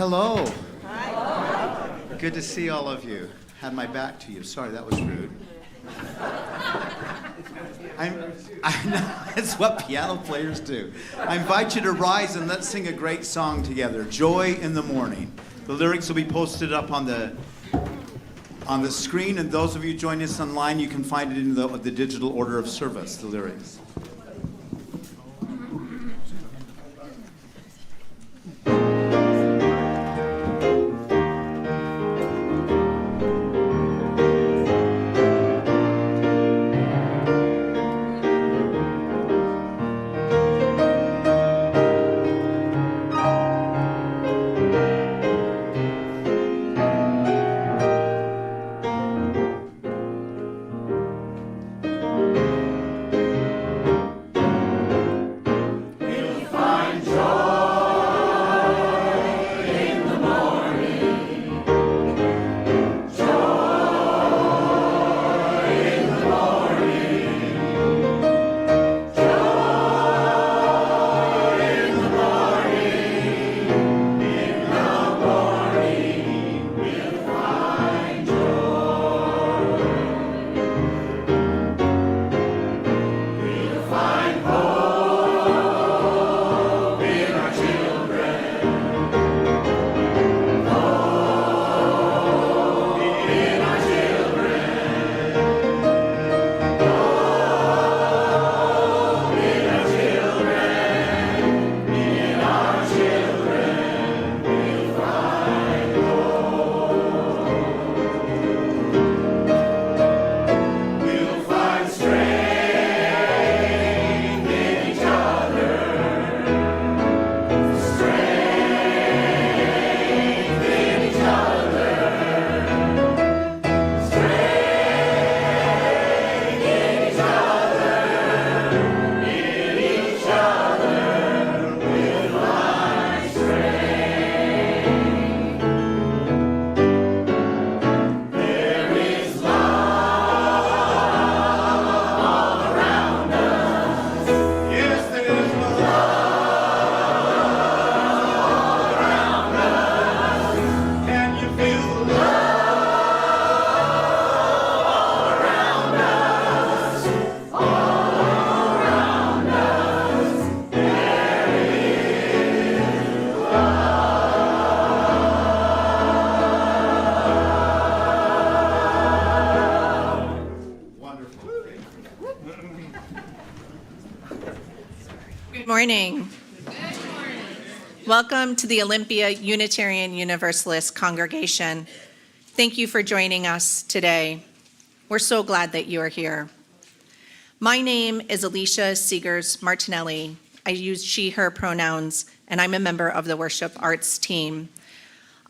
Hello. Hi. Good to see all of you. Had my back to you. Sorry, that was rude. I know, it's what piano players do. I invite you to rise and let's sing a great song together, Joy in the Morning. The lyrics will be posted up on the screen, and those of you joining us online, you can find it in the digital order of service, the lyrics. morning. Welcome to the Olympia Unitarian Universalist congregation. Thank you for joining us today. We're so glad that you are here. My name is Alicia Seegers Martinelli. I use she, her pronouns, and I'm a member of the worship arts team.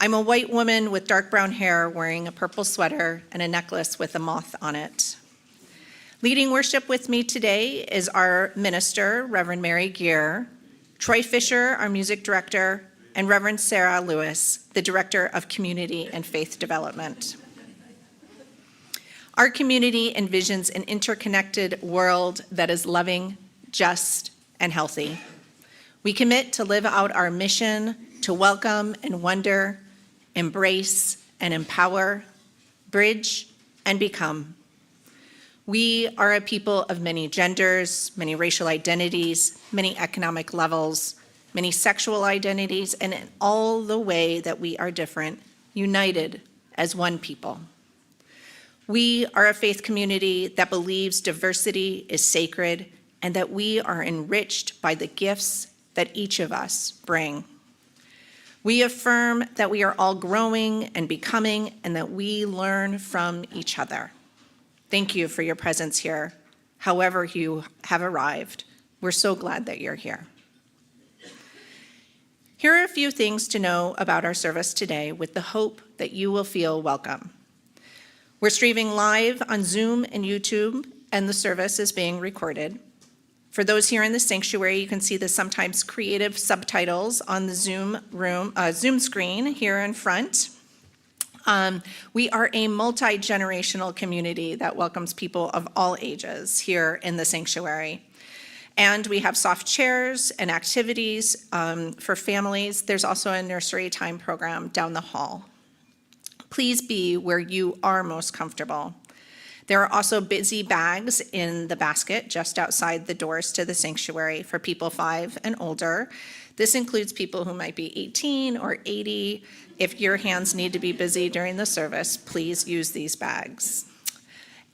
I'm a white woman with dark brown hair wearing a purple sweater and a necklace with a moth on it. Leading worship with me today is our minister, Reverend Mary Gear, Troy Fisher, our music director, and Reverend Sarah Lewis, the director of community and faith development. Our community envisions an interconnected world that is loving, just, and healthy. We commit to live out our mission to welcome and wonder, embrace and empower, bridge and become. We are a people of many genders, many racial identities, many economic levels, many sexual identities, and in all the way that we are different, united as one people. We are a faith community that believes diversity is sacred and that we are enriched by the gifts that each of us bring. We affirm that we are all growing and becoming and that we learn from each other. Thank you for your presence here, however you have arrived. We're so glad that you're here. Here are a few things to know about our service today with the hope that you will feel welcome. We're streaming live on Zoom and YouTube, and the service is being recorded. For those here in the sanctuary, you can see the sometimes creative subtitles on the Zoom screen here in front. We are a multi-generational community that welcomes people of all ages here in the sanctuary. And we have soft chairs and activities for families. There's also a nursery time program down the hall. Please be where you are most comfortable. There are also busy bags in the basket just outside the doors to the sanctuary for people 5 and older. This includes people who might be 18 or 80. If your hands need to be busy during the service, please use these bags.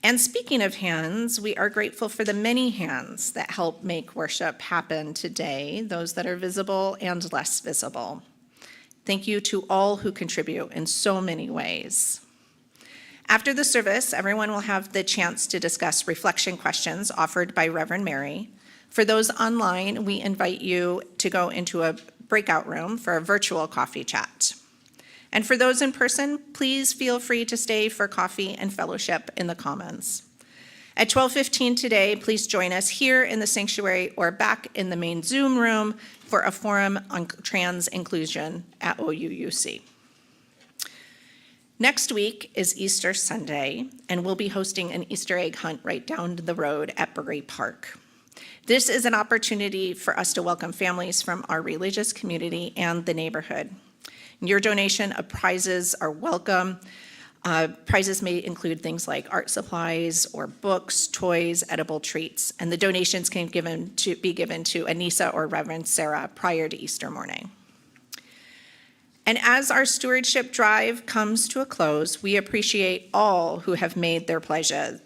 And speaking of hands, we are grateful for the many hands that help make worship happen today, those that are visible and less visible. Thank you to all who contribute in so many ways. After the service, everyone will have the chance to discuss reflection questions offered by Reverend Mary. For those online, we invite you to go into a breakout room for a virtual coffee chat. And for those in person, please feel free to stay for coffee and fellowship in the Commons. At 12:15 today, please join us here in the sanctuary or back in the main Zoom room for a forum on trans inclusion at OUUC. Next week is Easter Sunday, and we'll be hosting an Easter egg hunt right down the road at Bury Park. This is an opportunity for us to welcome families from our religious community and the neighborhood. Your donation of prizes are welcome. Prizes may include things like art supplies or books, toys, edible treats, and the donations can be given to Anissa or Reverend Sarah prior to Easter morning. And as our stewardship drive comes to a close, we appreciate all who have made their pledges.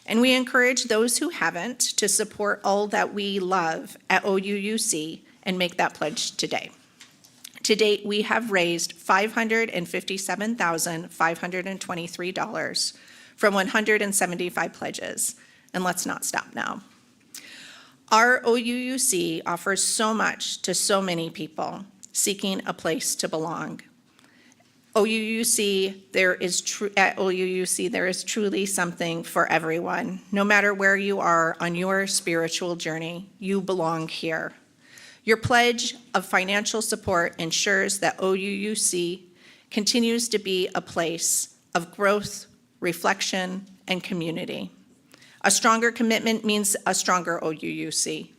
And we encourage those who haven't to support all that we love at OUUC and make that pledge today. To date, we have raised $557,523 from 175 pledges. And let's not stop now. Our OUUC offers so much to so many people seeking a place to belong. At OUUC, there is truly something for everyone. No matter where you are on your spiritual journey, you belong here. Your pledge of financial support ensures that OUUC continues to be a place of growth, reflection, and community. A stronger commitment means a stronger OUUC.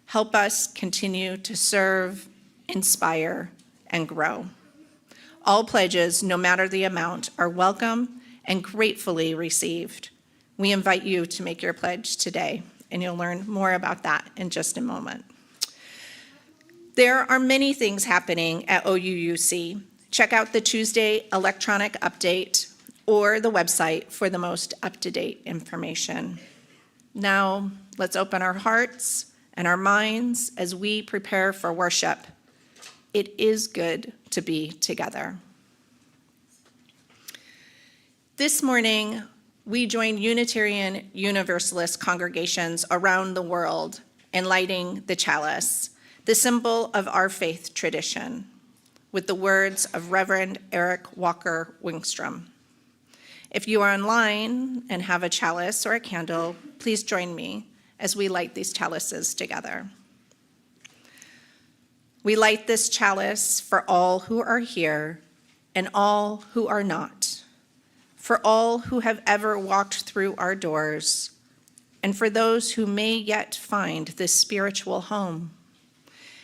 Help us continue to serve, inspire, and grow. All pledges, no matter the amount, are welcome and gratefully received. We invite you to make your pledge today, and you'll learn more about that in just a moment. There are many things happening at OUUC. Check out the Tuesday electronic update or the website for the most up-to-date information. Now, let's open our hearts and our minds as we prepare for worship. It is good to be together. This morning, we join Unitarian Universalist congregations around the world in lighting the chalice, the symbol of our faith tradition, with the words of Reverend Eric Walker Wingstrom. If you are online and have a chalice or a candle, please join me as we light these chalices together. We light this chalice for all who are here and all who are not, for all who have ever walked through our doors, and for those who may yet find this spiritual home,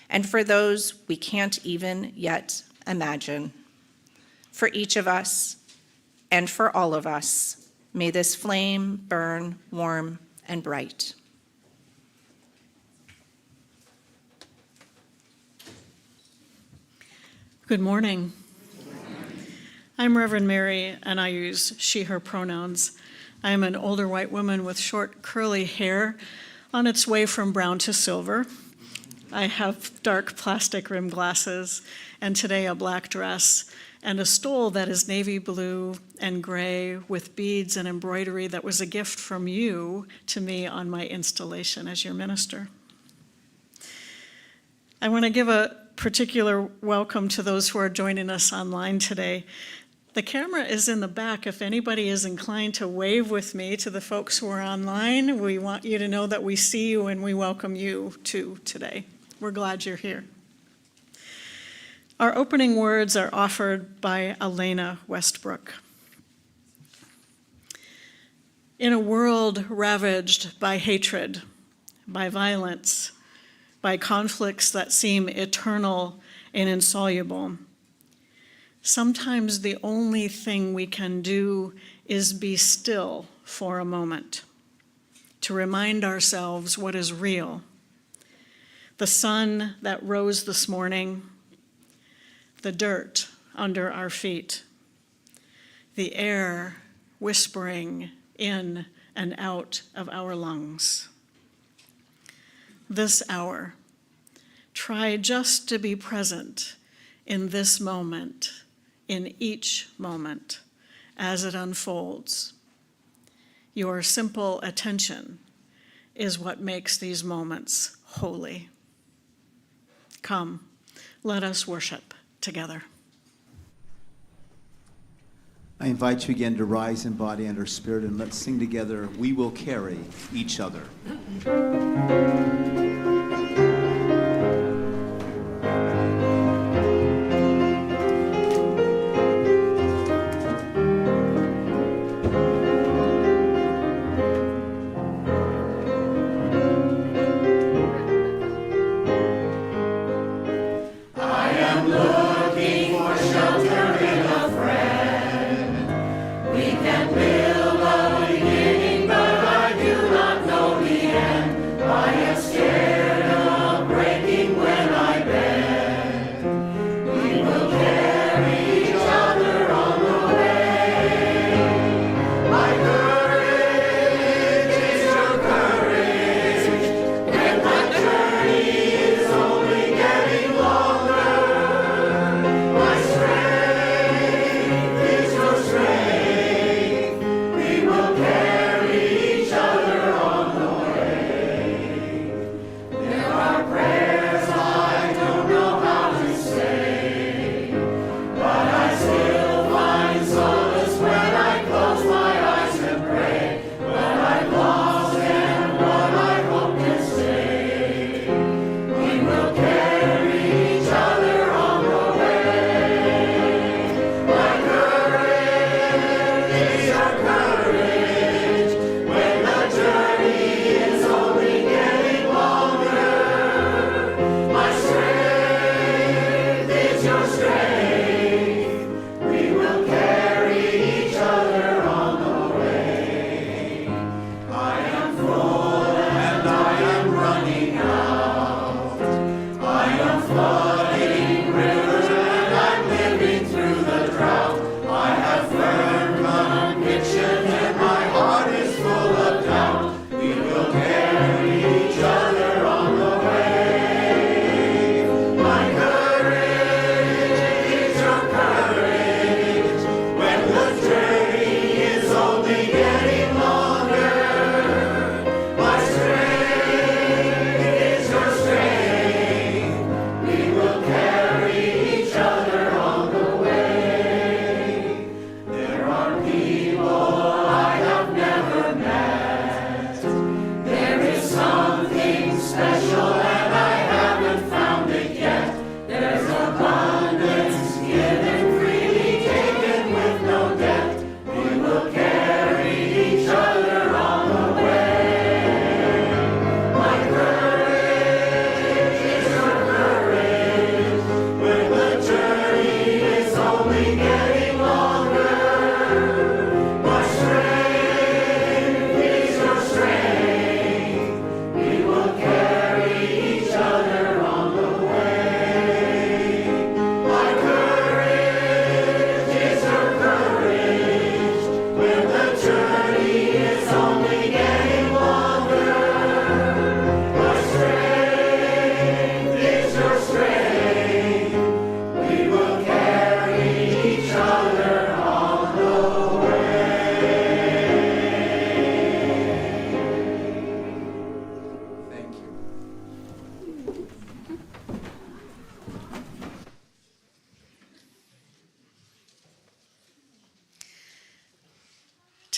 and for those we can't even yet imagine. For each of us, and for all of us, may this flame burn warm and bright. Good morning. I'm Reverend Mary, and I use she, her pronouns. I am an older white woman with short, curly hair on its way from brown to silver. I have dark plastic rimmed glasses, and today a black dress, and a stole that is navy blue and gray with beads and embroidery that was a gift from you to me on my installation as your minister. I want to give a particular welcome to those who are joining us online today. The camera is in the back. If anybody is inclined to wave with me to the folks who are online, we want you to know that we see you and we welcome you too today. We're glad you're here. Our opening words are offered by Elena Westbrook. In a world ravaged by hatred, by violence, by conflicts that seem eternal and insoluble, sometimes the only thing we can do is be still for a moment, to remind ourselves what is real. The sun that rose this morning, the dirt under our feet, the air whispering in and out of our lungs. This hour, try just to be present in this moment, in each moment, as it unfolds. Your simple attention is what makes these moments holy. Come, let us worship together. I invite you again to rise in body and our spirit, and let's sing together, "We Will Carry Each Other."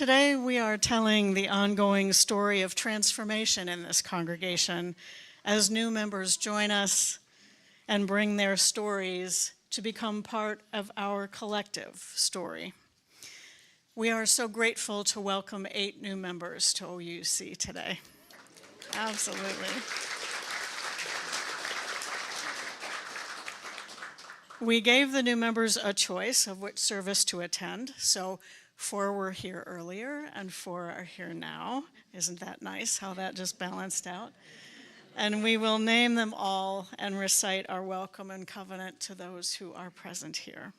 Today we are telling the ongoing story of transformation in this congregation as new members join us and bring their stories to become part of our collective story. We are so grateful to welcome 8 new members to OUUC today. Absolutely. We gave the new members a choice of which service to attend, so 4 were here earlier and 4 are here now. Isn't that nice how that just balanced out? And we will name them all and recite our welcome and covenant to those who are present here.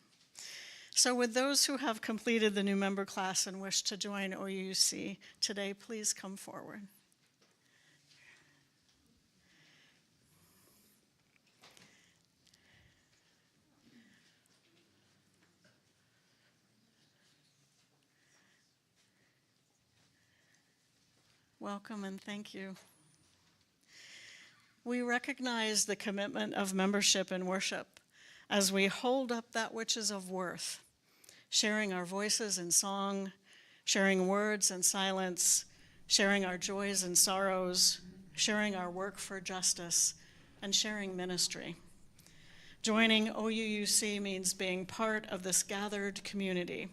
So with those who have completed the new member class and wish to join OUUC today, please come forward. Welcome and thank you. We recognize the commitment of membership and worship as we hold up that which is of worth, sharing our voices in song, sharing words in silence, sharing our joys and sorrows, sharing our work for justice, and sharing ministry. Joining OUUC means being part of this gathered community,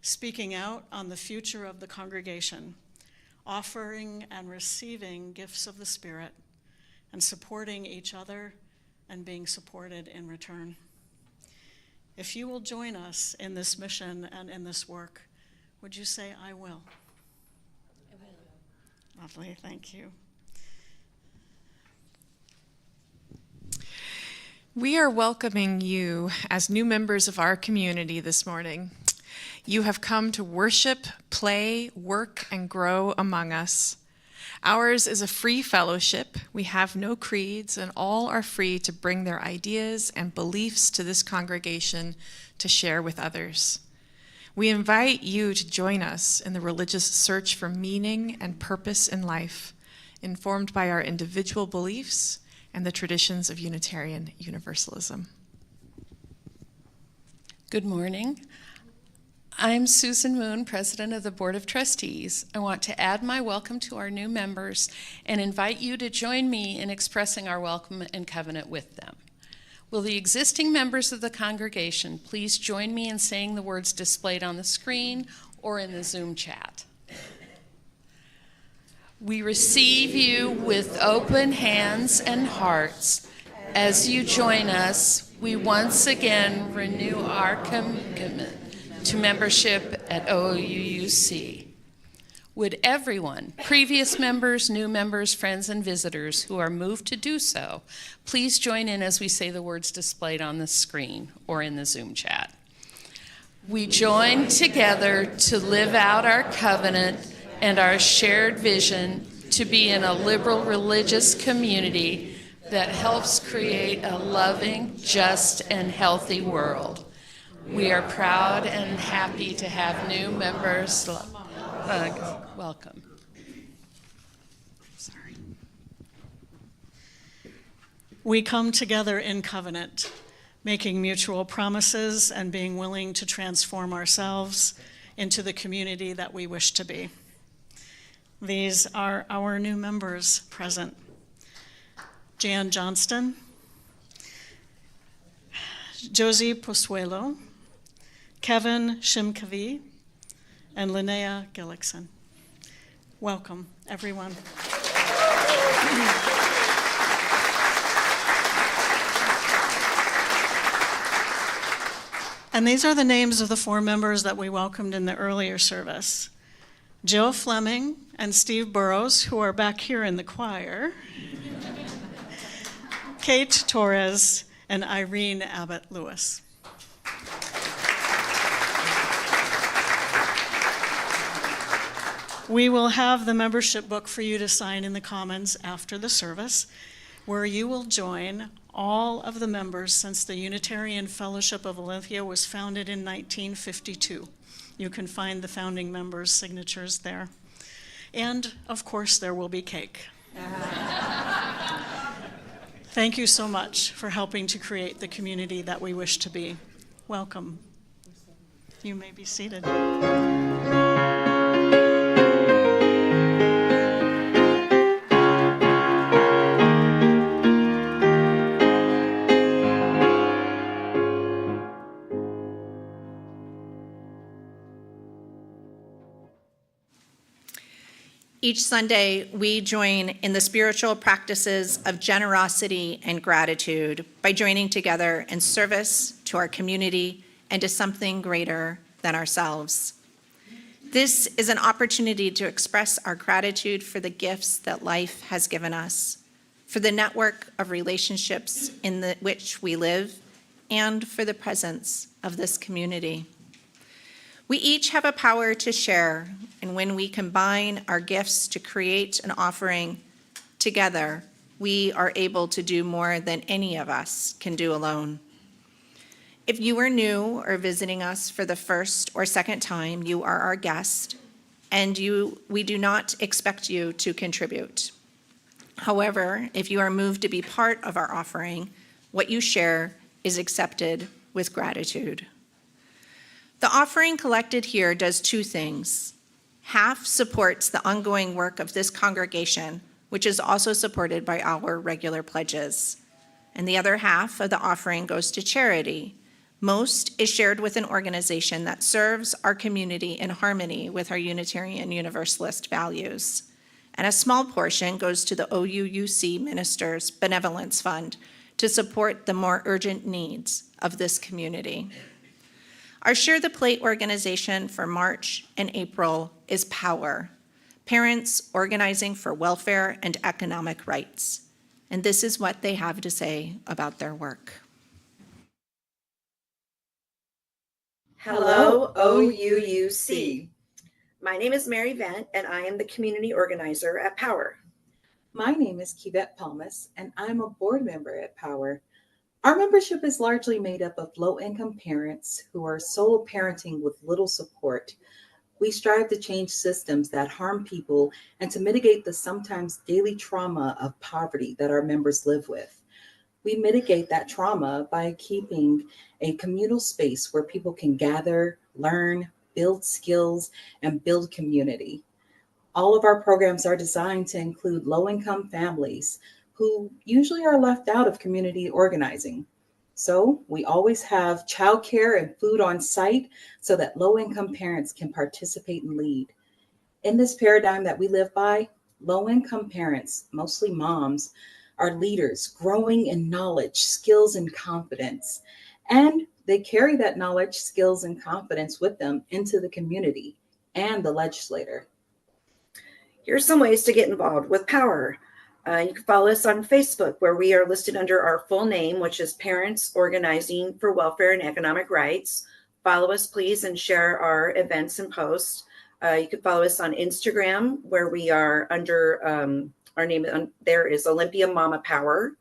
speaking out on the future of the congregation, offering and receiving gifts of the Spirit, and supporting each other and being supported in return. If you will join us in this mission and in this work, would you say, I will? I will. Lovely, thank you. We are welcoming you as new members of our community this morning. You have come to worship, play, work, and grow among us. Ours is a free fellowship. We have no creeds, and all are free to bring their ideas and beliefs to this congregation to share with others. We invite you to join us in the religious search for meaning and purpose in life, informed by our individual beliefs and the traditions of Unitarian Universalism. Good morning. I'm Susan Moon, President of the Board of Trustees. I want to add my welcome to our new members and invite you to join me in expressing our welcome and covenant with them. Will the existing members of the congregation please join me in saying the words displayed on the screen or in the Zoom chat? We receive you with open hands and hearts. As you join us, we once again renew our commitment to membership at OUUC. Would everyone, previous members, new members, friends, and visitors who are moved to do so, please join in as we say the words displayed on the screen or in the Zoom chat. We join together to live out our covenant and our shared vision to be in a liberal religious community that helps create a loving, just, and healthy world. We are proud and happy to have new members. Welcome. Sorry. We come together in covenant, making mutual promises and being willing to transform ourselves into the community that we wish to be. These are our new members present. Jan Johnston, Josie Posuelo, Kevin Shimkavi, and Linnea Gillickson. Welcome, everyone. And these are the names of the 4 members that we welcomed in the earlier service. Jill Fleming and Steve Burrows, who are back here in the choir. Kate Torres and Irene Abbott-Lewis. We will have the membership book for you to sign in the Commons after the service, where you will join all of the members since the Unitarian Fellowship of Olympia was founded in 1952. You can find the founding members' signatures there. And, of course, there will be cake. Thank you so much for helping to create the community that we wish to be. Welcome. You may be seated. Each Sunday, we join in the spiritual practices of generosity and gratitude by joining together in service to our community and to something greater than ourselves. This is an opportunity to express our gratitude for the gifts that life has given us, for the network of relationships in which we live, and for the presence of this community. We each have a power to share, and when we combine our gifts to create an offering together, we are able to do more than any of us can do alone. If you are new or visiting us for the first or second time, you are our guest, and we do not expect you to contribute. However, if you are moved to be part of our offering, what you share is accepted with gratitude. The offering collected here does two things. Half supports the ongoing work of this congregation, which is also supported by our regular pledges. And the other half of the offering goes to charity. Most is shared with an organization that serves our community in harmony with our Unitarian Universalist values. And a small portion goes to the OUUC Ministers Benevolence Fund to support the more urgent needs of this community. Our Share the Plate organization for March and April is POWER, Parents Organizing for Welfare and Economic Rights. And this is what they have to say about their work. Hello, OUUC. My name is Mary Vent, and I am the community organizer at POWER. My name is Kivette Palmas, and I'm a board member at POWER. Our membership is largely made up of low-income parents who are solo parenting with little support. We strive to change systems that harm people and to mitigate the sometimes daily trauma of poverty that our members live with. We mitigate that trauma by keeping a communal space where people can gather, learn, build skills, and build community. All of our programs are designed to include low-income families who usually are left out of community organizing. So we always have childcare and food on site so that low-income parents can participate and lead. In this paradigm that we live by, low-income parents, mostly moms, are leaders growing in knowledge, skills, and confidence. And they carry that knowledge, skills, and confidence with them into the community and the legislator. Here's some ways to get involved with POWER. You can follow us on Facebook, where we are listed under our full name, which is Parents Organizing for Welfare and Economic Rights. Follow us, please, and share our events and posts. You can follow us on Instagram, where we are under our name. There is Olympia Mama Power.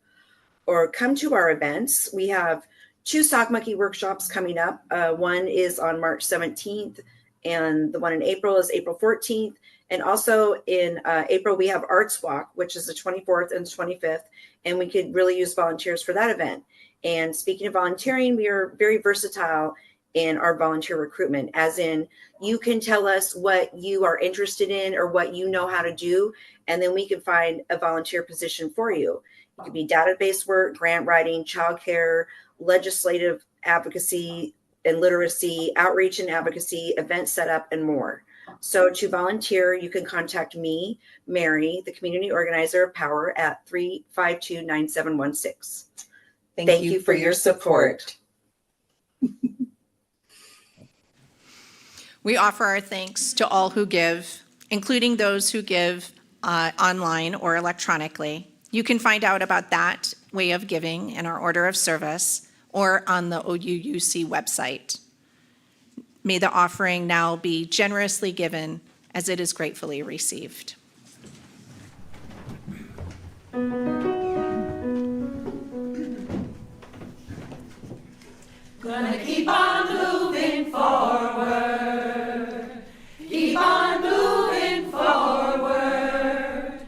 Or come to our events. We have 2 Sock Monkey workshops coming up. One is on March 17th, and the one in April is April 14th. And also in April, we have Arts Walk, which is the 24th and the 25th, and we could really use volunteers for that event. And speaking of volunteering, we are very versatile in our volunteer recruitment, as in you can tell us what you are interested in or what you know how to do, and then we can find a volunteer position for you. It could be database work, grant writing, childcare, legislative advocacy and literacy, outreach and advocacy, event setup, and more. So to volunteer, you can contact me, Mary, the community organizer of POWER, at 352-9716. Thank you for your support. We offer our thanks to all who give, including those who give online or electronically. You can find out about that way of giving in our order of service or on the OUUC website. May the offering now be generously given as it is gratefully received. Gonna keep on moving forward. Keep on moving forward.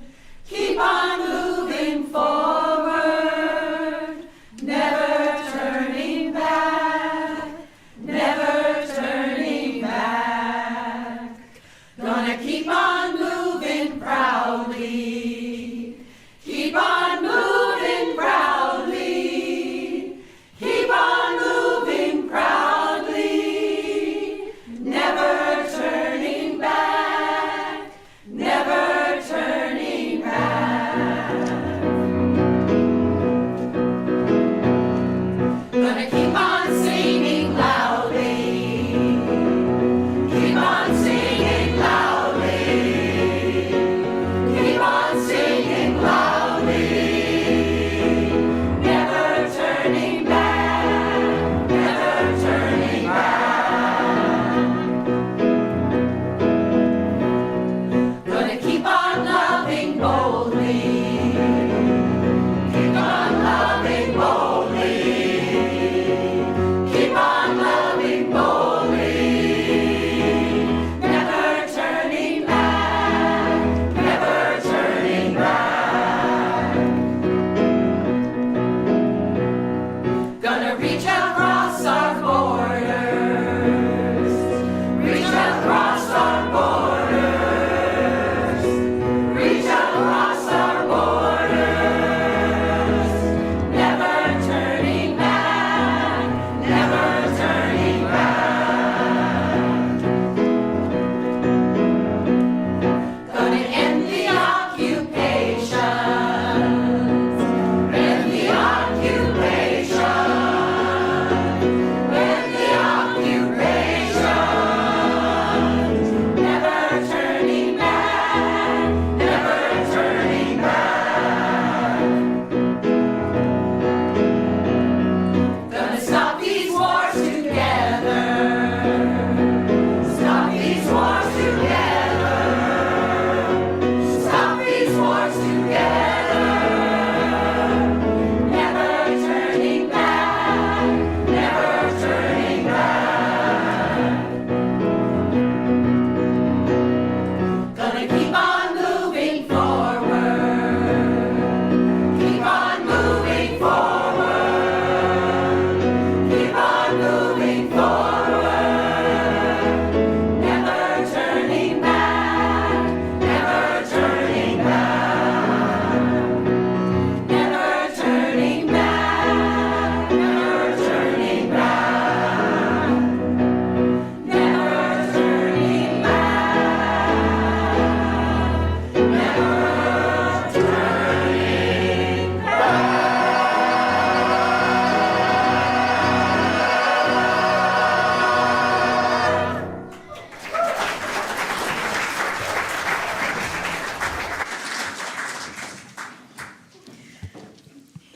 Keep on moving forward. Never turning back. Never turning back. Gonna keep on moving proudly. Keep on moving proudly. Keep on moving proudly. Never turning back. Never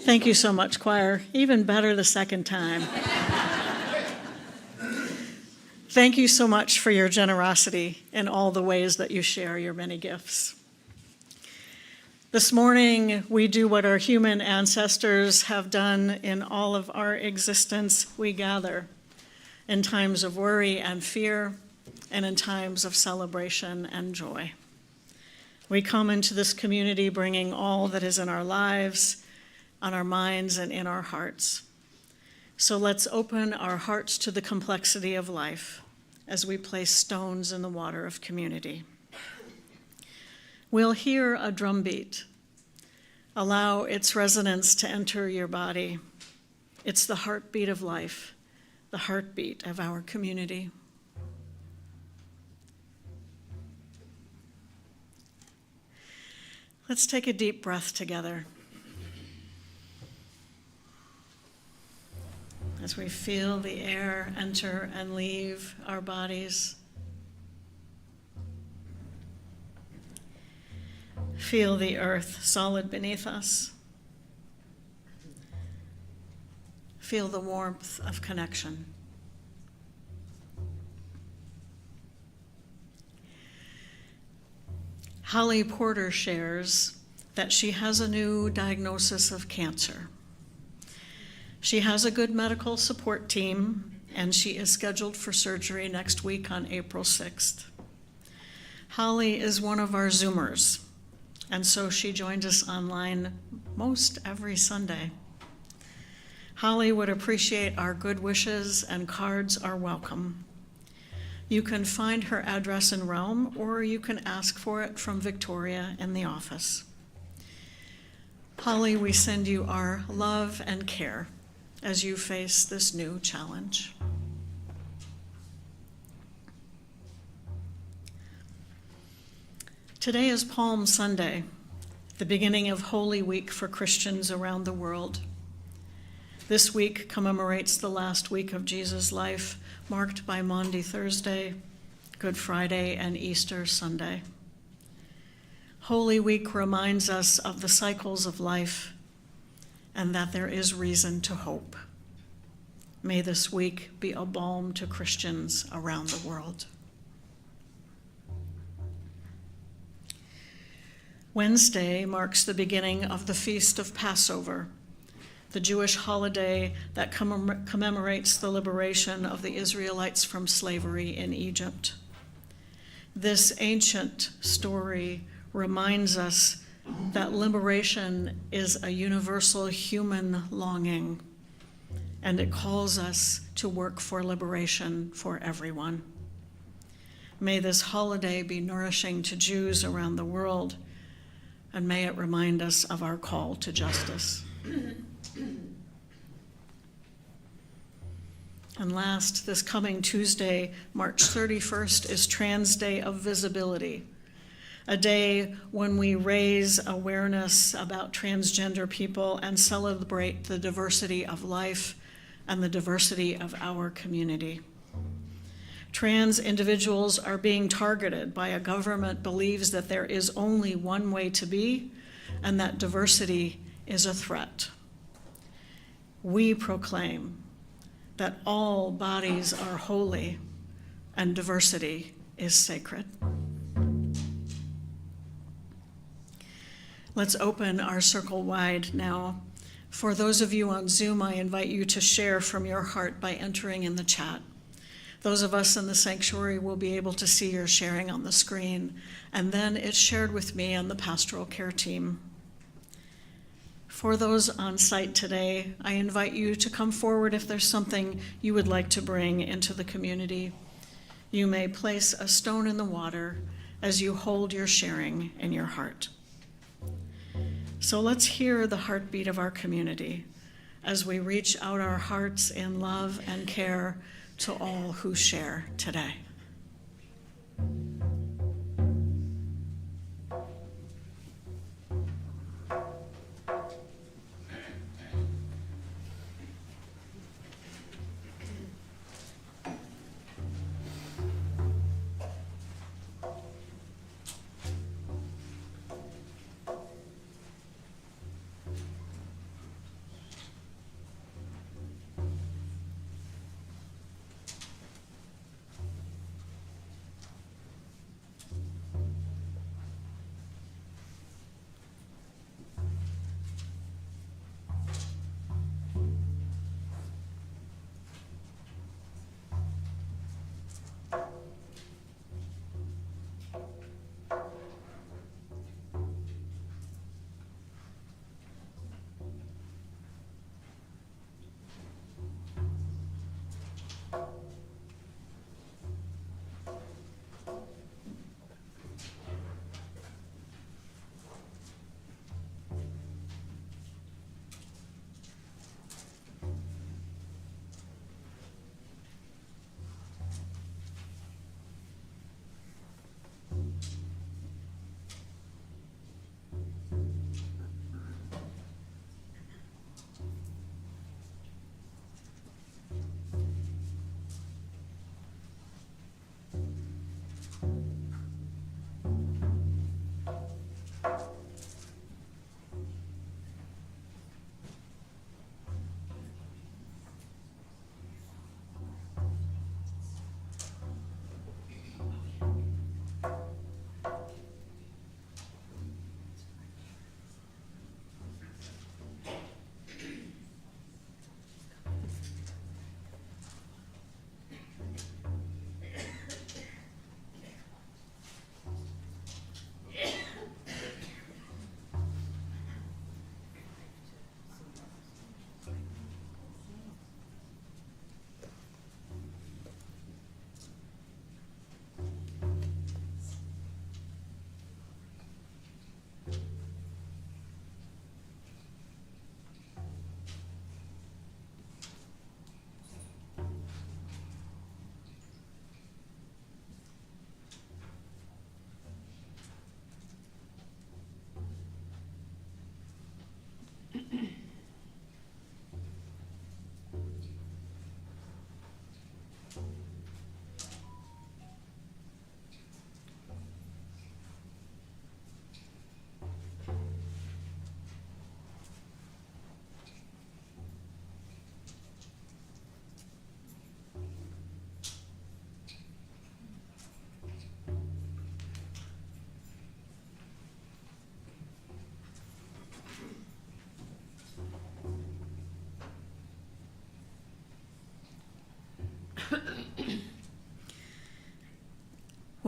Thank you so much, choir. Even better the second time. Thank you so much for your generosity in all the ways that you share your many gifts. This morning, we do what our human ancestors have done in all of our existence. We gather in times of worry and fear, and in times of celebration and joy. We come into this community bringing all that is in our lives, on our minds, and in our hearts. So let's open our hearts to the complexity of life as we place stones in the water of community. We'll hear a drumbeat. Allow its resonance to enter your body. It's the heartbeat of life, the heartbeat of our community. Let's take a deep breath together as we feel the air enter and leave our bodies. Feel the earth solid beneath us. Feel the warmth of connection. Holly Porter shares that she has a new diagnosis of cancer. She has a good medical support team, and she is scheduled for surgery next week on April 6th. Holly is one of our Zoomers, and so she joins us online most every Sunday. Holly would appreciate our good wishes, and cards are welcome. You can find her address in Rome, or you can ask for it from Victoria in the office. Holly, we send you our love and care as you face this new challenge. Today is Palm Sunday, the beginning of Holy Week for Christians around the world. This week commemorates the last week of Jesus' life, marked by Maundy Thursday, Good Friday, and Easter Sunday. Holy Week reminds us of the cycles of life and that there is reason to hope. May this week be a balm to Christians around the world. Wednesday marks the beginning of the Feast of Passover, the Jewish holiday that commemorates the liberation of the Israelites from slavery in Egypt. This ancient story reminds us that liberation is a universal human longing, and it calls us to work for liberation for everyone. May this holiday be nourishing to Jews around the world, and may it remind us of our call to justice. And last, this coming Tuesday, March 31st, is Trans Day of Visibility, a day when we raise awareness about transgender people and celebrate the diversity of life and the diversity of our community. Trans individuals are being targeted by a government that believes that there is only one way to be and that diversity is a threat. We proclaim that all bodies are holy and diversity is sacred. Let's open our circle wide now. For those of you on Zoom, I invite you to share from your heart by entering in the chat. Those of us in the sanctuary will be able to see your sharing on the screen, and then it's shared with me and the pastoral care team. For those on site today, I invite you to come forward if there's something you would like to bring into the community. You may place a stone in the water as you hold your sharing in your heart. So let's hear the heartbeat of our community as we reach out our hearts in love and care to all who share today.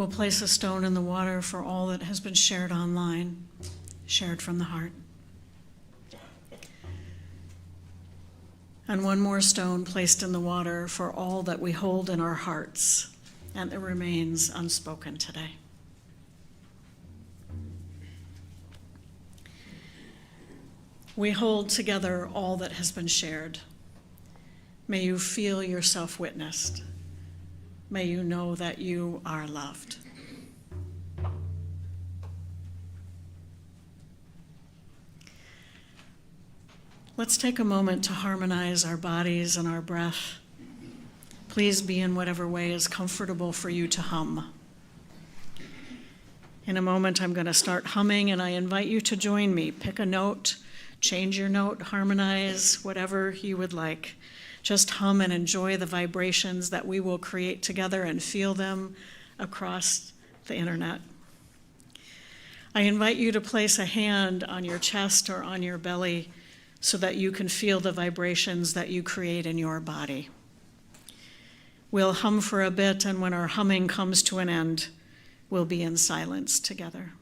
We'll place a stone in the water for all that has been shared online, shared from the heart. And one more stone placed in the water for all that we hold in our hearts and that remains unspoken today. We hold together all that has been shared. May you feel yourself witnessed. May you know that you are loved. Let's take a moment to harmonize our bodies and our breath. Please be in whatever way is comfortable for you to hum. In a moment, I'm going to start humming, and I invite you to join me. Pick a note, change your note, harmonize, whatever you would like. Just hum and enjoy the vibrations that we will create together and feel them across the internet. I invite you to place a hand on your chest or on your belly so that you can feel the vibrations that you create in your body. We'll hum for a bit, and when our humming comes to an end, we'll be in silence together.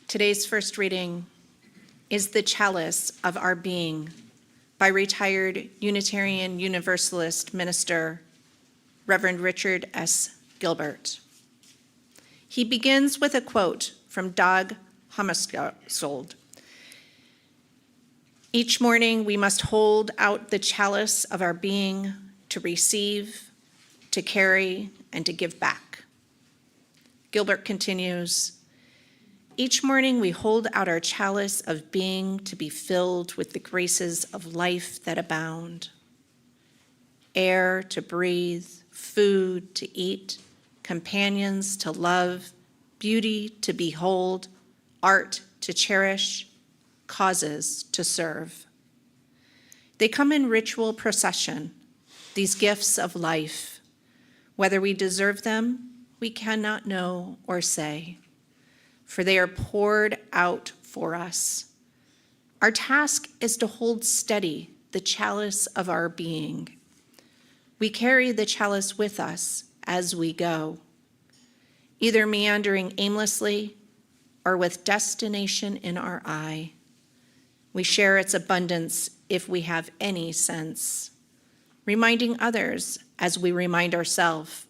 Today's first reading is The Chalice of Our Being by retired Unitarian Universalist minister, Reverend Richard S. Gilbert. He begins with a quote from Dag Hammarskjöld. Each morning we must hold out the chalice of our being to receive, to carry, and to give back. Gilbert continues, each morning we hold out our chalice of being to be filled with the graces of life that abound. Air to breathe, food to eat, companions to love, beauty to behold, art to cherish, causes to serve. They come in ritual procession, these gifts of life. Whether we deserve them, we cannot know or say, for they are poured out for us. Our task is to hold steady the chalice of our being. We carry the chalice with us as we go, either meandering aimlessly or with destination in our eye. We share its abundance if we have any sense, reminding others as we remind ourselves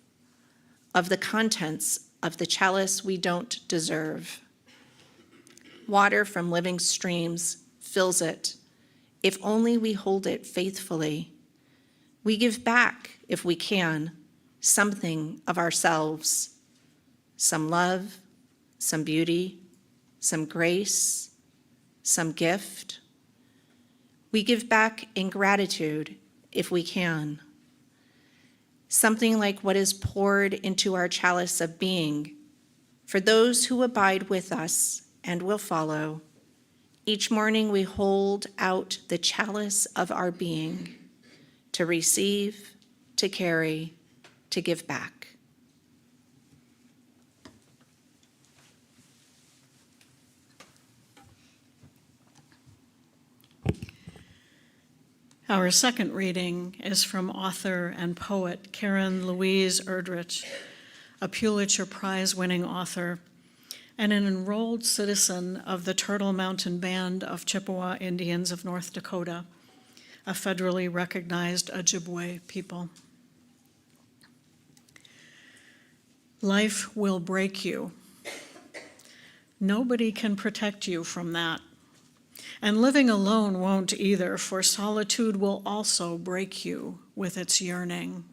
of the contents of the chalice we don't deserve. Water from living streams fills it, if only we hold it faithfully. We give back, if we can, something of ourselves, some love, some beauty, some grace, some gift. We give back in gratitude, if we can. Something like what is poured into our chalice of being for those who abide with us and will follow. Each morning we hold out the chalice of our being to receive, to carry, to give back. Our second reading is from author and poet Karen Louise Erdrich, a Pulitzer Prize-winning author and an enrolled citizen of the Turtle Mountain Band of Chippewa Indians of North Dakota, a federally recognized Ojibwe people. Life will break you. Nobody can protect you from that. And living alone won't either, for solitude will also break you with its yearning.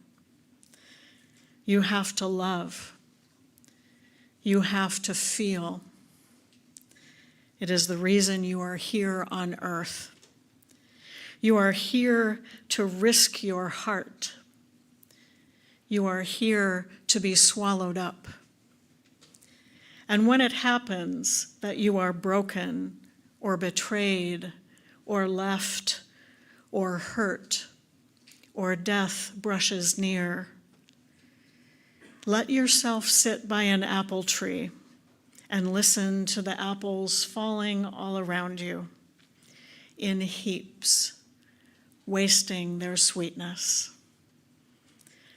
You have to love. You have to feel. It is the reason you are here on earth. You are here to risk your heart. You are here to be swallowed up. And when it happens that you are broken, or betrayed, or left, or hurt, or death brushes near, let yourself sit by an apple tree and listen to the apples falling all around you in heaps, wasting their sweetness.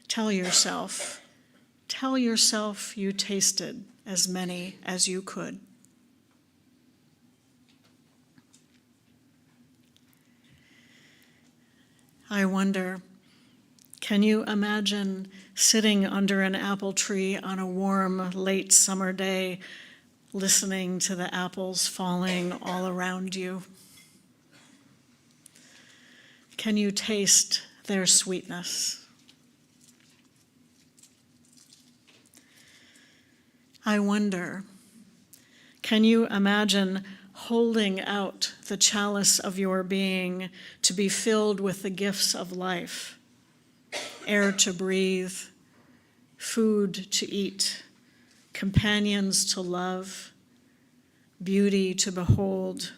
Tell yourself you tasted as many as you could. I wonder, can you imagine sitting under an apple tree on a warm, late summer day, listening to the apples falling all around you? Can you taste their sweetness? I wonder, can you imagine holding out the chalice of your being to be filled with the gifts of life, air to breathe, food to eat, companions to love, beauty to behold,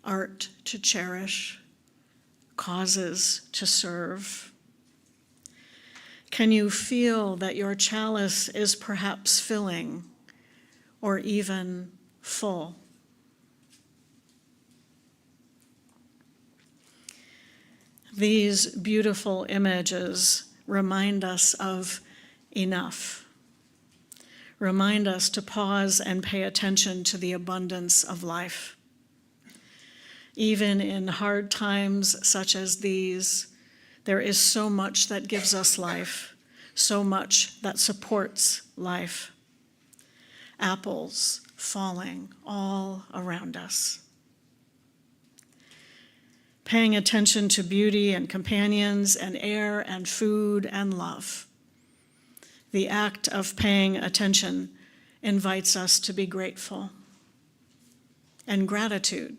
art to cherish, causes to serve? Can you feel that your chalice is perhaps filling or even full? These beautiful images remind us of enough, remind us to pause and pay attention to the abundance of life. Even in hard times such as these, there is so much that gives us life, so much that supports life. Apples falling all around us. Paying attention to beauty and companions and air and food and love. The act of paying attention invites us to be grateful. And gratitude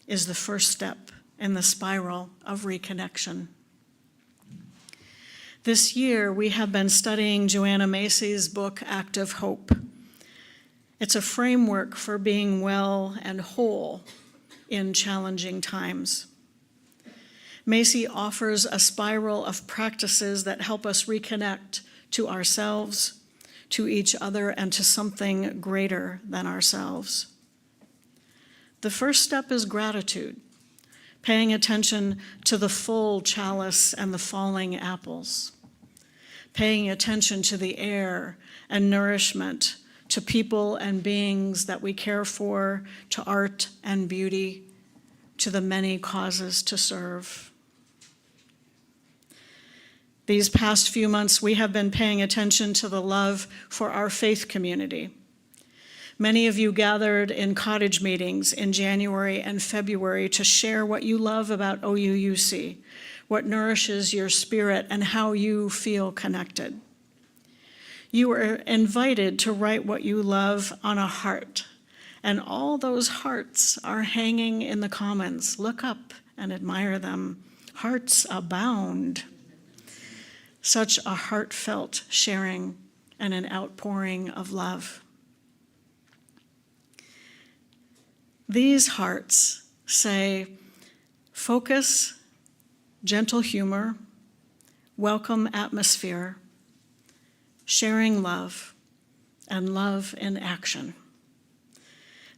is the first step in the spiral of reconnection. This year, we have been studying Joanna Macy's book, Act of Hope. It's a framework for being well and whole in challenging times. Macy offers a spiral of practices that help us reconnect to ourselves, to each other, and to something greater than ourselves. The first step is gratitude, paying attention to the full chalice and the falling apples, paying attention to the air and nourishment, to people and beings that we care for, to art and beauty, to the many causes to serve. These past few months, we have been paying attention to the love for our faith community. Many of you gathered in cottage meetings in January and February to share what you love about OUUC, what nourishes your spirit, and how you feel connected. You were invited to write what you love on a heart, and all those hearts are hanging in the commons. Look up and admire them. Hearts abound. Such a heartfelt sharing and an outpouring of love. These hearts say, focus, gentle humor, welcome atmosphere, sharing love, and love in action.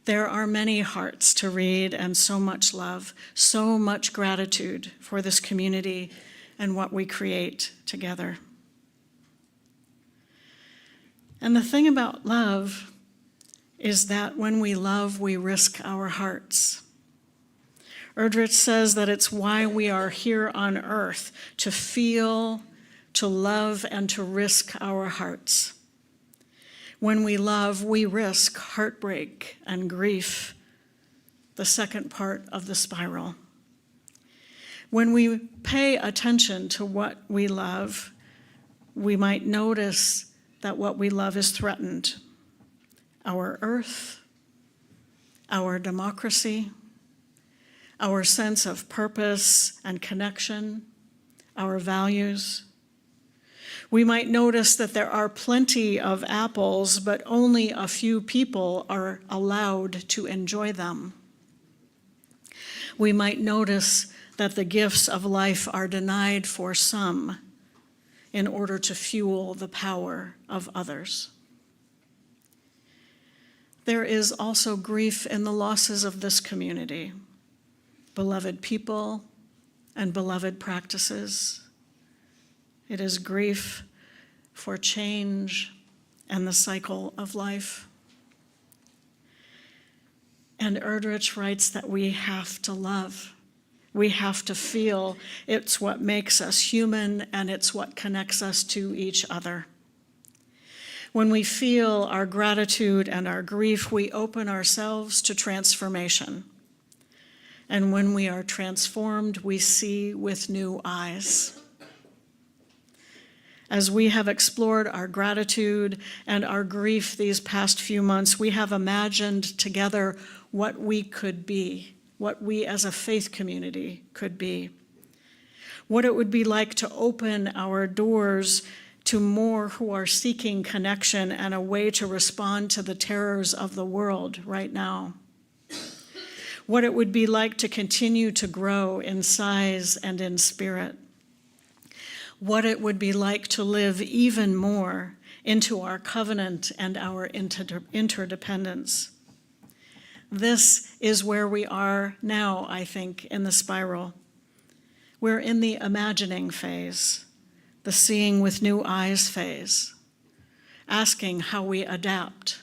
There are many hearts to read and so much love, so much gratitude for this community and what we create together. And the thing about love is that when we love, we risk our hearts. Erdrich says that it's why we are here on earth, to feel, to love, and to risk our hearts. When we love, we risk heartbreak and grief, the second part of the spiral. When we pay attention to what we love, we might notice that what we love is threatened. Our earth, our democracy, our sense of purpose and connection, our values. We might notice that there are plenty of apples, but only a few people are allowed to enjoy them. We might notice that the gifts of life are denied for some in order to fuel the power of others. There is also grief in the losses of this community, beloved people and beloved practices. It is grief for change and the cycle of life. And Erdrich writes that we have to love. We have to feel. It's what makes us human, and it's what connects us to each other. When we feel our gratitude and our grief, we open ourselves to transformation. And when we are transformed, we see with new eyes. As we have explored our gratitude and our grief these past few months, we have imagined together what we could be, what we as a faith community could be, what it would be like to open our doors to more who are seeking connection and a way to respond to the terrors of the world right now, what it would be like to continue to grow in size and in spirit, what it would be like to live even more into our covenant and our interdependence. This is where we are now, I think, in the spiral. We're in the imagining phase, the seeing with new eyes phase. asking how we adapt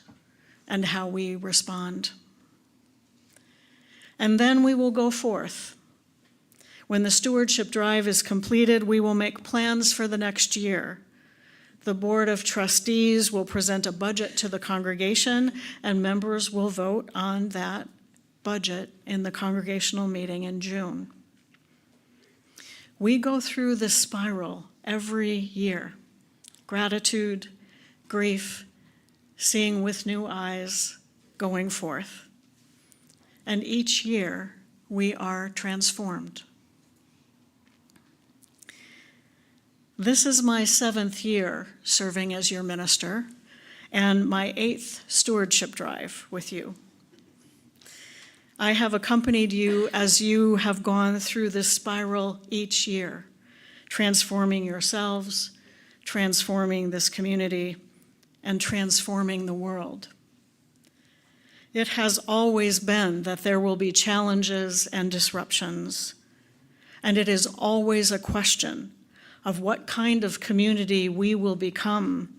and how we respond. And then we will go forth. When the stewardship drive is completed, we will make plans for the next year. The Board of Trustees will present a budget to the congregation, and members will vote on that budget in the congregational meeting in June. We go through this spiral every year: gratitude, grief, seeing with new eyes, going forth. And each year we are transformed. This is my 7th year serving as your minister and my 8th stewardship drive with you. I have accompanied you as you have gone through this spiral each year, transforming yourselves, transforming this community, and transforming the world. It has always been that there will be challenges and disruptions, and it is always a question of what kind of community we will become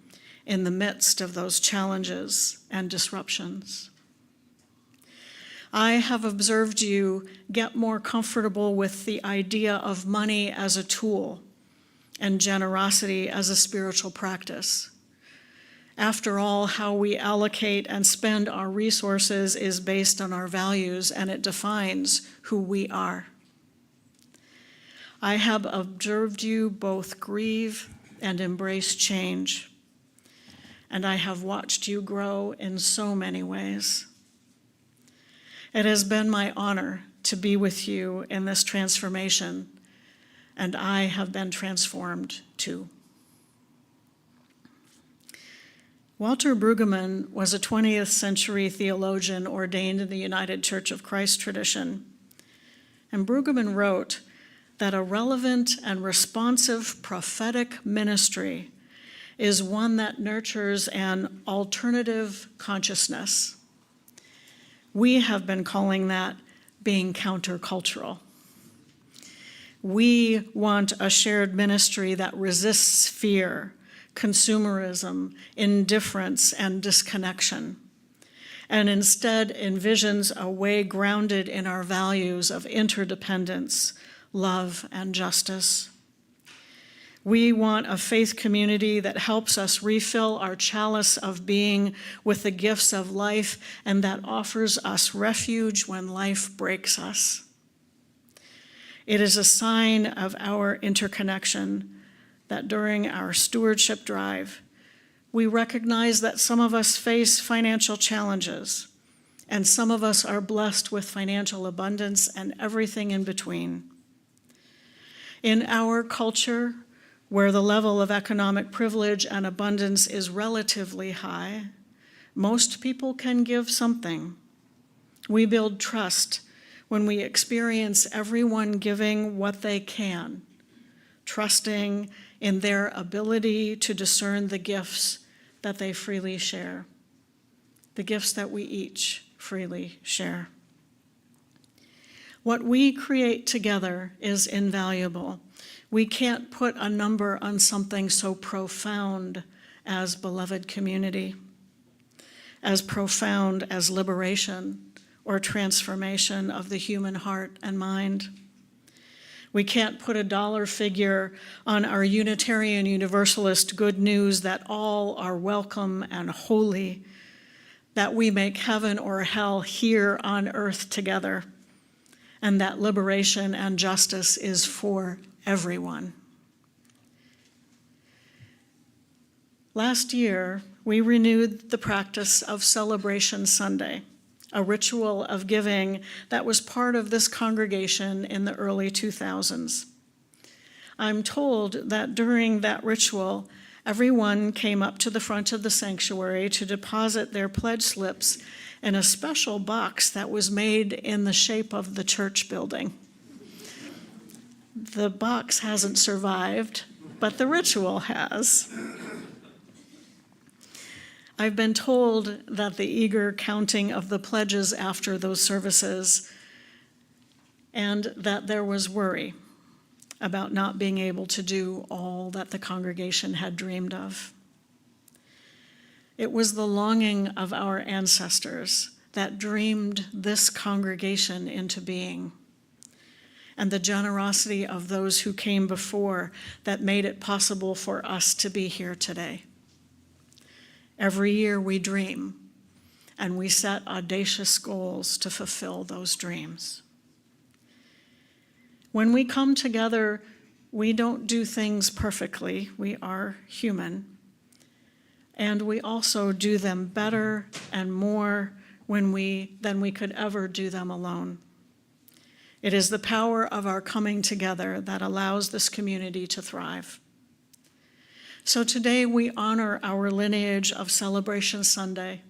in the midst of those challenges and disruptions. I have observed you get more comfortable with the idea of money as a tool and generosity as a spiritual practice. After all, how we allocate and spend our resources is based on our values, and it defines who we are. I have observed you both grieve and embrace change, and I have watched you grow in so many ways. It has been my honor to be with you in this transformation, and I have been transformed too. Walter Brueggemann was a 20th century theologian ordained in the United Church of Christ tradition. And Brueggemann wrote that a relevant and responsive prophetic ministry is one that nurtures an alternative consciousness. We have been calling that being countercultural. We want a shared ministry that resists fear, consumerism, indifference, and disconnection, and instead envisions a way grounded in our values of interdependence, love, and justice. We want a faith community that helps us refill our chalice of being with the gifts of life and that offers us refuge when life breaks us. It is a sign of our interconnection that during our stewardship drive, we recognize that some of us face financial challenges, and some of us are blessed with financial abundance and everything in between. In our culture, where the level of economic privilege and abundance is relatively high, most people can give something. We build trust when we experience everyone giving what they can, trusting in their ability to discern the gifts that they freely share, the gifts that we each freely share. What we create together is invaluable. We can't put a number on something so profound as beloved community, as profound as liberation or transformation of the human heart and mind. We can't put a dollar figure on our Unitarian Universalist good news that all are welcome and holy, that we make heaven or hell here on earth together, and that liberation and justice is for everyone. Last year, we renewed the practice of Celebration Sunday, a ritual of giving that was part of this congregation in the early 2000s. I'm told that during that ritual, everyone came up to the front of the sanctuary to deposit their pledge slips in a special box that was made in the shape of the church building. The box hasn't survived, but the ritual has. I've been told that the eager counting of the pledges after those services and that there was worry about not being able to do all that the congregation had dreamed of. It was the longing of our ancestors that dreamed this congregation into being, and the generosity of those who came before that made it possible for us to be here today. Every year we dream, and we set audacious goals to fulfill those dreams. When we come together, we don't do things perfectly. We are human. And we also do them better and more than we could ever do them alone. It is the power of our coming together that allows this community to thrive. So today we honor our lineage of Celebration Sunday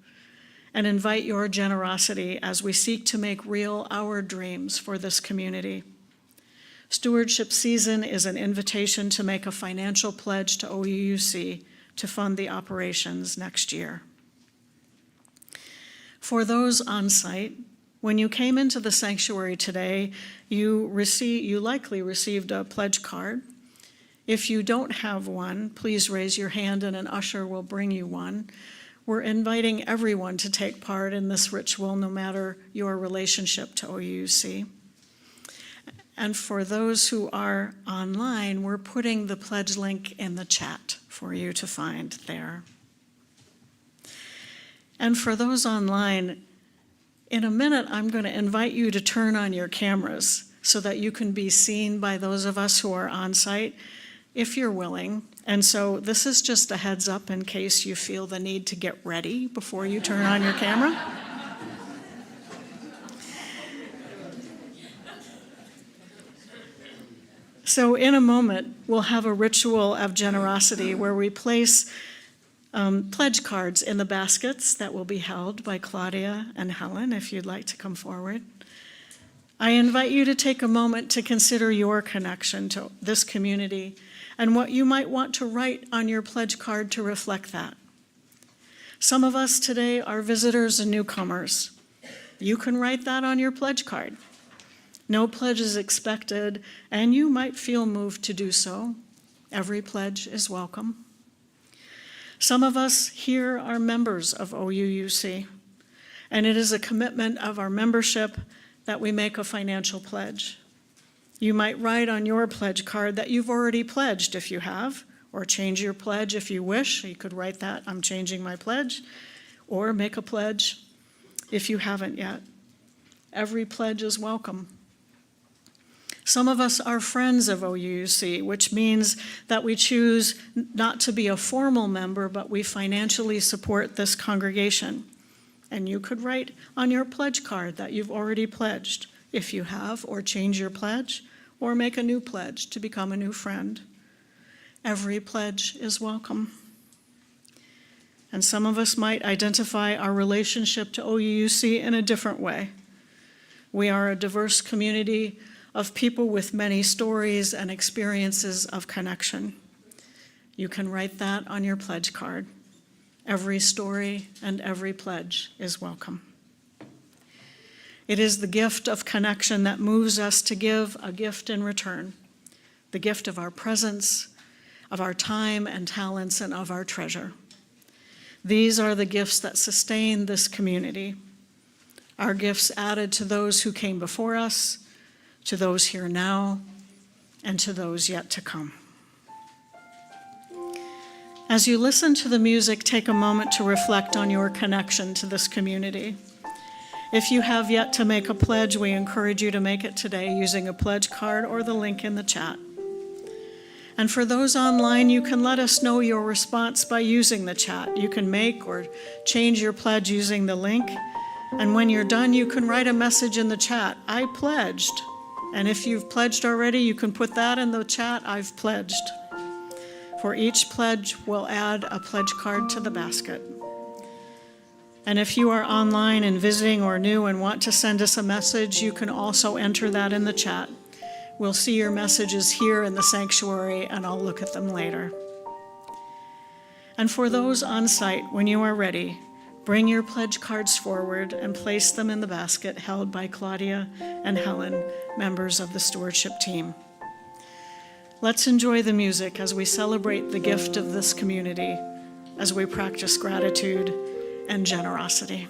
and invite your generosity as we seek to make real our dreams for this community. Stewardship season is an invitation to make a financial pledge to OUUC to fund the operations next year. For those on site, when you came into the sanctuary today, you likely received a pledge card. If you don't have one, please raise your hand and an usher will bring you one. We're inviting everyone to take part in this ritual, no matter your relationship to OUUC. And for those who are online, we're putting the pledge link in the chat for you to find there. And for those online, in a minute, I'm going to invite you to turn on your cameras so that you can be seen by those of us who are on site, if you're willing. And so this is just a heads up in case you feel the need to get ready before you turn on your camera. So in a moment, we'll have a ritual of generosity where we place pledge cards in the baskets that will be held by Claudia and Helen, if you'd like to come forward. I invite you to take a moment to consider your connection to this community and what you might want to write on your pledge card to reflect that. Some of us today are visitors and newcomers. You can write that on your pledge card. No pledge is expected, and you might feel moved to do so. Every pledge is welcome. Some of us here are members of OUUC, and it is a commitment of our membership that we make a financial pledge. You might write on your pledge card that you've already pledged if you have, or change your pledge if you wish. You could write that, I'm changing my pledge, or make a pledge if you haven't yet. Every pledge is welcome. Some of us are friends of OUUC, which means that we choose not to be a formal member, but we financially support this congregation. And you could write on your pledge card that you've already pledged, if you have, or change your pledge, or make a new pledge to become a new friend. Every pledge is welcome. And some of us might identify our relationship to OUUC in a different way. We are a diverse community of people with many stories and experiences of connection. You can write that on your pledge card. Every story and every pledge is welcome. It is the gift of connection that moves us to give a gift in return, the gift of our presence, of our time and talents, and of our treasure. These are the gifts that sustain this community. Our gifts added to those who came before us, to those here now, and to those yet to come. As you listen to the music, take a moment to reflect on your connection to this community. If you have yet to make a pledge, we encourage you to make it today using a pledge card or the link in the chat. And for those online, you can let us know your response by using the chat. You can make or change your pledge using the link. And when you're done, you can write a message in the chat, I pledged. And if you've pledged already, you can put that in the chat, I've pledged. For each pledge, we'll add a pledge card to the basket. And if you are online and visiting or new and want to send us a message, you can also enter that in the chat. We'll see your messages here in the sanctuary, and I'll look at them later. And for those on site, when you are ready, bring your pledge cards forward and place them in the basket held by Claudia and Helen, members of the stewardship team. Let's enjoy the music as we celebrate the gift of this community, as we practice gratitude and generosity.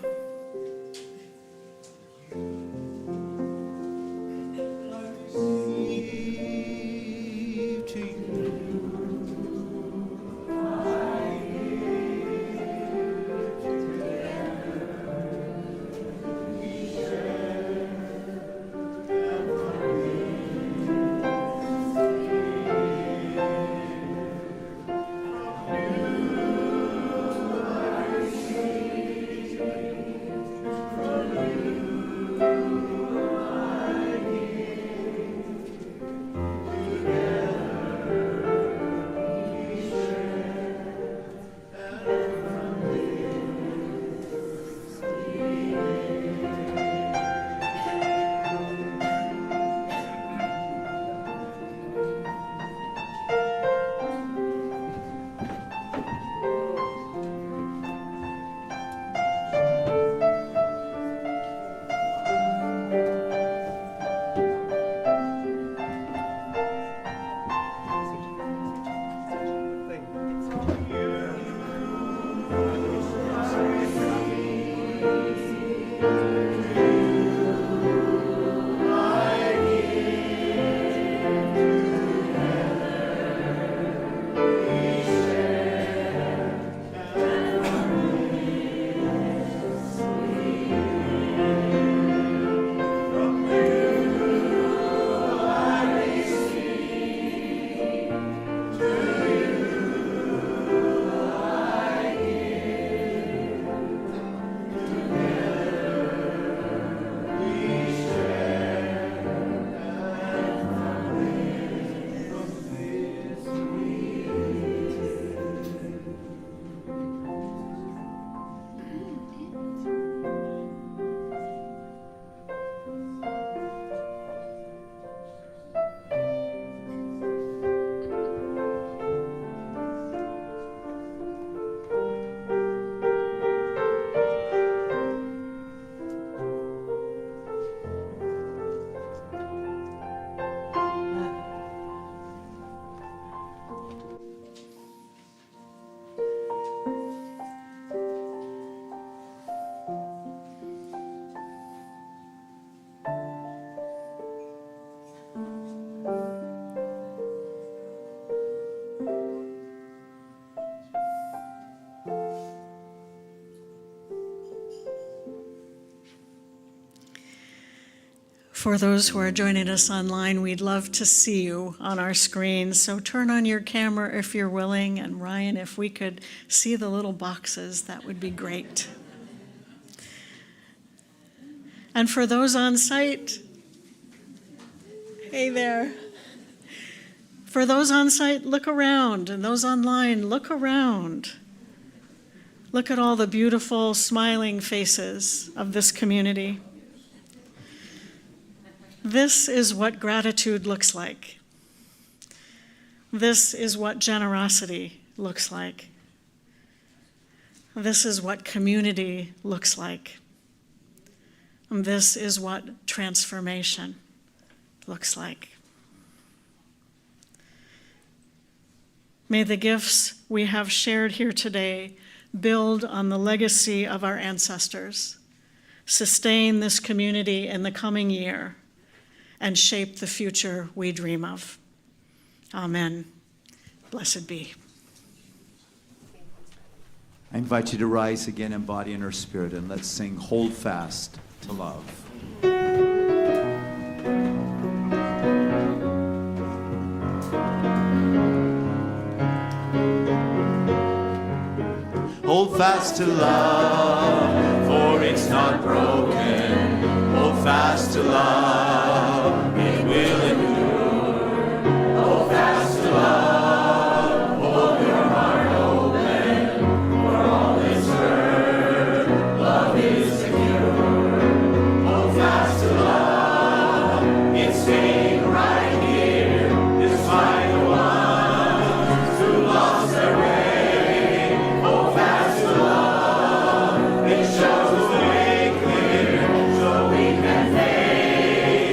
For those who are joining us online, we'd love to see you on our screen. So turn on your camera if you're willing. And Ryan, if we could see the little boxes, that would be great. And for those on site, hey there. For those on site, look around. And those online, look around. Look at all the beautiful, smiling faces of this community. This is what gratitude looks like. This is what generosity looks like. This is what community looks like. And this is what transformation looks like. May the gifts we have shared here today build on the legacy of our ancestors, sustain this community in the coming year, and shape the future we dream of. Amen. Blessed be. I invite you to rise again in body and our spirit, and let's sing Hold Fast to Love. Hold fast to love, for it's not broken. Hold fast to love, it will endure. Hold fast to love, hold your heart open, for all is heard, love is secure. Hold fast to love, it's staying right here, despite the ones who lost their way. Hold fast to love, it shows the way clear, so we can face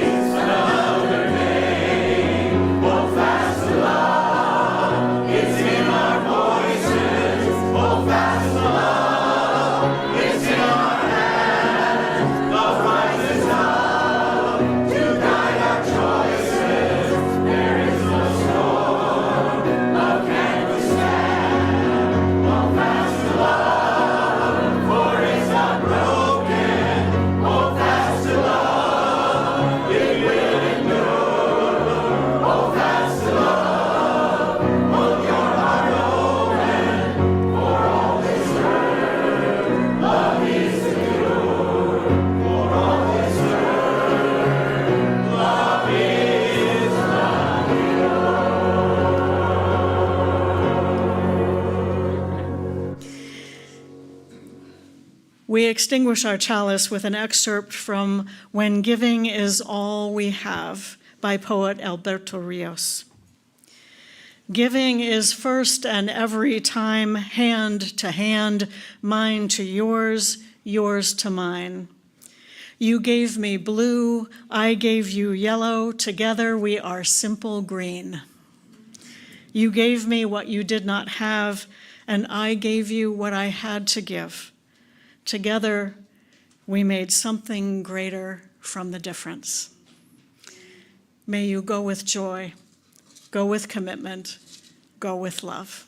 extinguish our chalice with an excerpt from When Giving is All We Have by poet Alberto Rios. Giving is first and every time, hand to hand, mine to yours, yours to mine. You gave me blue, I gave you yellow, together we are simple green. You gave me what you did not have, and I gave you what I had to give. Together, we made something greater from the difference. May you go with joy, go with commitment, go with love.